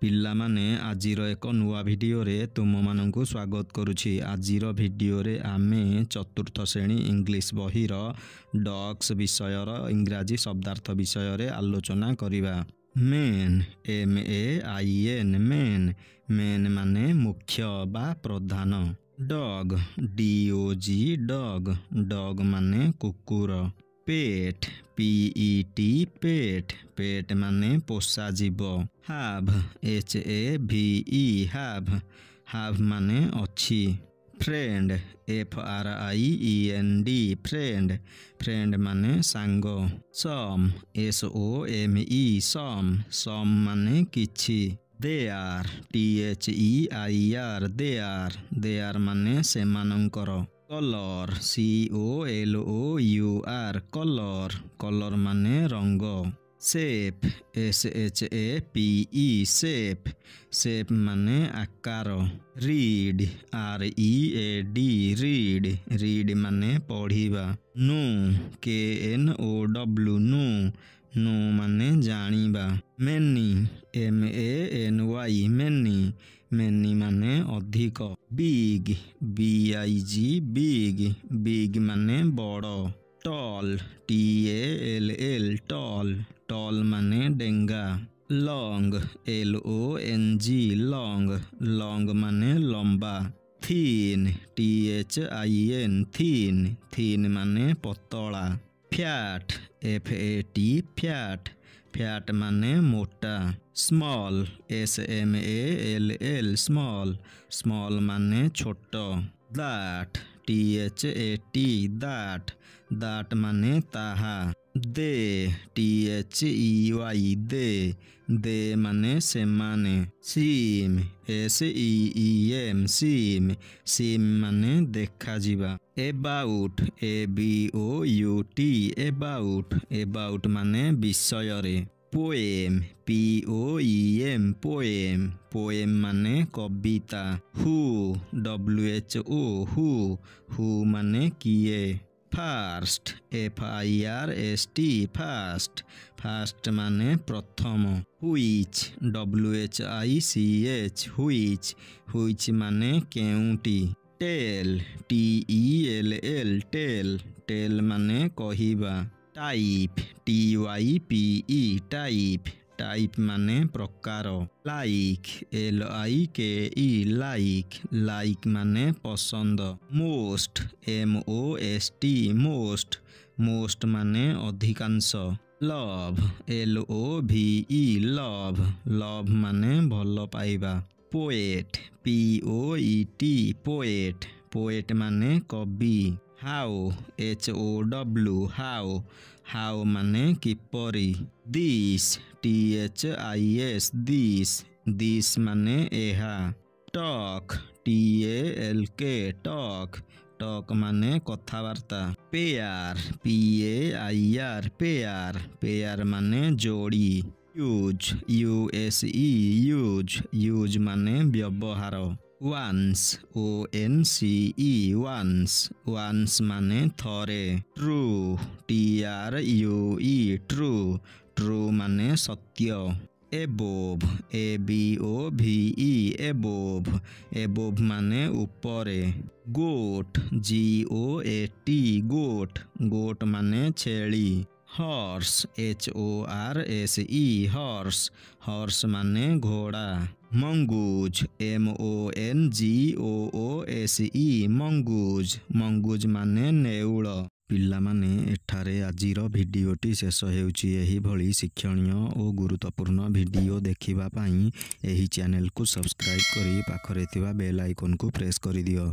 ପିଲାମାନେ ଆଜିର ଏକ ନୂଆ ଭିଡ଼ିଓରେ ତୁମମାନଙ୍କୁ ସ୍ୱାଗତ କରୁଛି। ଆଜିର ଭିଡ଼ିଓରେ ଆମେ ଚତୁର୍ଥ ଶ୍ରେଣୀ ଇଂଲିଶ ବହିର ଡଗ୍ସ ବିଷୟର ଇଂରାଜୀ ଶବ୍ଦାର୍ଥ ବିଷୟରେ ଆଲୋଚନା କରିବା। ମେନ୍ MAIN ମେନ୍ ମେନ୍ ମାନେ ମୁଖ୍ୟ ବା ପ୍ରଧାନ। ଡଗ୍ DOG ଡଗ୍ ଡଗ୍ ମାନେ କୁକୁର। ପେଟ୍ PET ପେଟ୍ ପେଟ୍ ମାନେ ପୋଷା ଜୀବ। ହାଭ୍ HAVE ହାଭ୍ ମାନେ ଅଛି। ଫ୍ରେଣ୍ଡ FRIEND ଫ୍ରେଣ୍ଡ ମାନେ ସାଙ୍ଗ। ସମ୍ SOME ସମ୍ ମାନେ କିଛି। ଦେୟାର ମାନେ ସେମାନଙ୍କର। କଲର୍ COLOUR କଲର୍ ମାନେ ରଙ୍ଗ। ସେପ୍ SHAPE ସେପ୍ ମାନେ ଆକାର। ରିଡ୍ READ ମାନେ ପଢ଼ିବା। ନୋ KNOW ନୋ ମାନେ ଜାଣିବା। ମେନି MANY ମେନି ମାନେ ଅଧିକ। ବିଗ୍ BIG ମାନେ ବଡ଼। ଟଲ୍ TALL ମାନେ ଡେଙ୍ଗା। ଲଙ୍ଗ୍ LONG ମାନେ ଲମ୍ବା। ଥିନ୍ THIN ମାନେ ପତଳା। ଫ୍ୟାଟ୍ FAT ମାନେ ମୋଟା। ସ୍ମଲ୍ SMALL ମାନେ ଛୋଟ। ଦ୍ୟାଟ୍ THAT ମାନେ ତାହା। ଦେ THEY ଦେ ମାନେ ସେମାନେ। ସିମ୍ SEEM ମାନେ ଦେଖାଯିବା। ଏବାଉଟ୍ ଏବାଉଟ୍ ମାନେ ବିଷୟରେ। ପୋଏମ୍ POEM ମାନେ କବିତା। ହୁ WHO ମାନେ କିଏ। ଫାର୍ଷ୍ଟ ଫାର୍ଷ୍ଟ ମାନେ ପ୍ରଥମ। ହୁଇଚ୍ WHICH ମାନେ କେଉଁଟି। ଟେଲ୍ TELL ମାନେ କହିବା। ଟାଇପ୍ TYPE ଟାଇପ୍ ମାନେ ପ୍ରକାର। ଲାଇକ୍ LIKE ମାନେ ପସନ୍ଦ। ମୋଷ୍ଟ MOST ମାନେ ଅଧିକାଂଶ। ଲଭ୍ LOVE ମାନେ ଭଲ ପାଇବା। ପୋଏଟ୍ POET ମାନେ କବି। ହାଉ HOW ମାନେ କିପରି। ଦିସ୍ THIS ମାନେ ଏହା। ଟକ୍ TALK ମାନେ କଥାବାର୍ତ୍ତା। ପେୟାର୍ PAIR ମାନେ ଯୋଡ଼ି। ୟୁଜ୍ ମାନେ ବ୍ୟବହାର। ୱାନ୍ସ ONCE ମାନେ ଥରେ। ଟ୍ରୁ TRUE ମାନେ ସତ୍ୟ। ଏବୋଭ୍ ABOVE ମାନେ ଉପରେ। ଗୋଟ୍ GOAT ମାନେ ଛେଳି। ହର୍ସ HORSE ମାନେ ଘୋଡ଼ା। ମଙ୍ଗୁଜ୍ MONGOOSE ମାନେ ନେଉଳ। ପିଲାମାନେ ଏଠାରେ ଆଜିର ଭିଡ଼ିଓଟି ଶେଷ ହେଉଛି। ଏହିଭଳି ଶିକ୍ଷଣୀୟ ଓ ଗୁରୁତ୍ୱପୂର୍ଣ୍ଣ ଭିଡ଼ିଓ ଦେଖିବା ପାଇଁ ଏହି ଚ୍ୟାନେଲକୁ ସବସ୍କ୍ରାଇବ୍ କରି ପାଖରେ ଥିବା ବେଲ୍ ଆଇକନକୁ ପ୍ରେସ୍ କରିଦିଅ।